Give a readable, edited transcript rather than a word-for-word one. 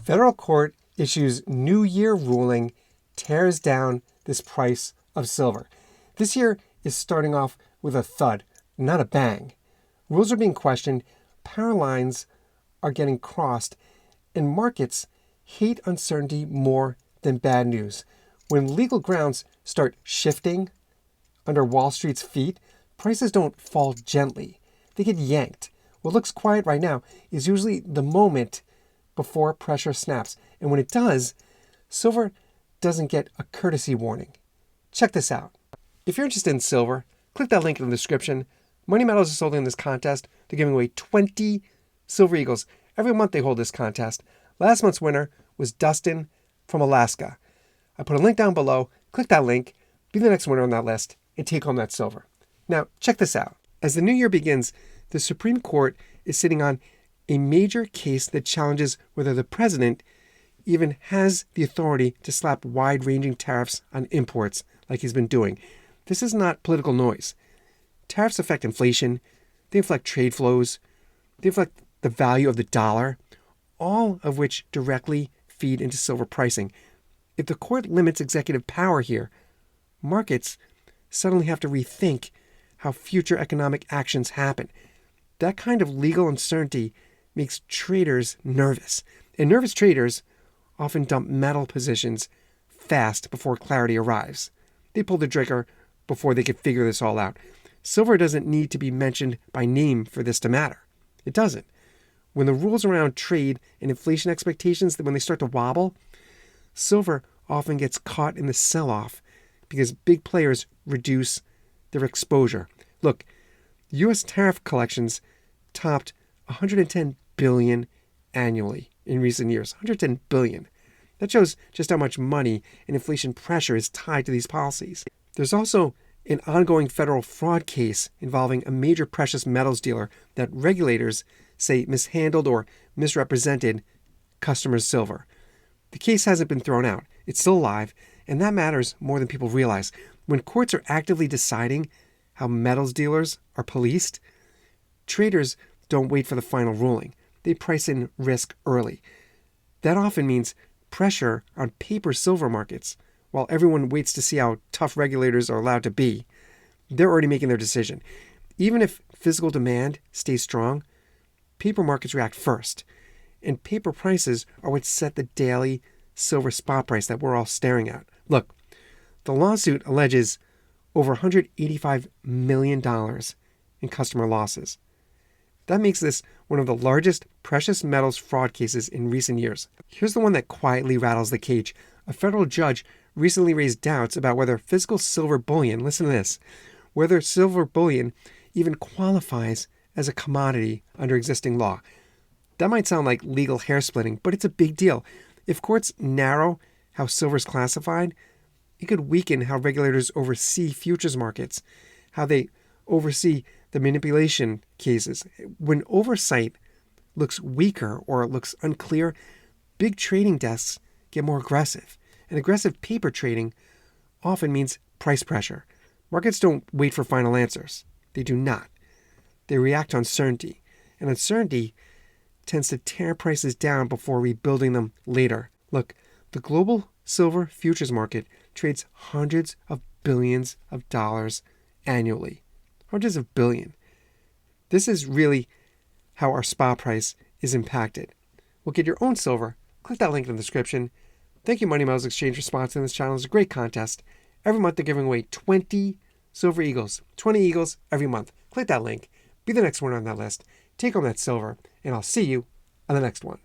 Federal court issues New Year ruling, tears down this price of silver. This year is starting off with a thud, not a bang. Rules are being questioned, power lines are getting crossed, and markets hate uncertainty more than bad news. When legal grounds start shifting under Wall Street's feet, prices don't fall gently. They get yanked. What looks quiet right now is usually the moment before pressure snaps. And when it does, silver doesn't get a courtesy warning. Check this out. If you're interested in silver, click that link in the description. Money Metals is holding this contest. They're giving away 20 Silver Eagles. Every month they hold this contest. Last month's winner was Dustin from Alaska. I put a link down below. Click that link, be the next winner on that list, and take home that silver. Now, check this out. As the new year begins, the Supreme Court is sitting on a major case that challenges whether the president even has the authority to slap wide-ranging tariffs on imports like he's been doing. This is not political noise. Tariffs affect inflation, they affect trade flows, they affect the value of the dollar, all of which directly feed into silver pricing. If the court limits executive power here, markets suddenly have to rethink how future economic actions happen. That kind of legal uncertainty makes traders nervous. And nervous traders often dump metal positions fast before clarity arrives. They pull the trigger before they can figure this all out. Silver doesn't need to be mentioned by name for this to matter. It doesn't. When the rules around trade and inflation expectations, when they start to wobble, silver often gets caught in the sell-off because big players reduce their exposure. Look, U.S. tariff collections topped $110 billion annually in recent years. $110 billion. That shows just how much money and inflation pressure is tied to these policies. There's also an ongoing federal fraud case involving a major precious metals dealer that regulators say mishandled or misrepresented customers' silver. The case hasn't been thrown out. It's still alive, and that matters more than people realize. When courts are actively deciding how metals dealers are policed, traders don't wait for the final ruling. They price in risk early. That often means pressure on paper silver markets. While everyone waits to see how tough regulators are allowed to be, they're already making their decision. Even if physical demand stays strong, paper markets react first. And paper prices are what set the daily silver spot price that we're all staring at. Look, the lawsuit alleges over $185 million in customer losses. That makes this one of the largest precious metals fraud cases in recent years. Here's the one that quietly rattles the cage. A federal judge recently raised doubts about whether physical silver bullion, listen to this, whether silver bullion even qualifies as a commodity under existing law. That might sound like legal hair splitting, but it's a big deal. If courts narrow how silver is classified, it could weaken how regulators oversee futures markets, how they oversee the manipulation cases. When oversight looks weaker or looks unclear, big trading desks get more aggressive. And aggressive paper trading often means price pressure. Markets don't wait for final answers. They do not. They react to uncertainty. And uncertainty tends to tear prices down before rebuilding them later. Look, the global silver futures market trades hundreds of billions of dollars annually. Hundreds of billion. This is really how our spot price is impacted. We'll get your own silver. Click that link in the description. Thank you, Money Metals Exchange, for sponsoring this channel. It's a great contest. Every month they're giving away 20 Silver Eagles. 20 Eagles every month. Click that link. Be the next winner on that list. Take home that silver. And I'll see you on the next one.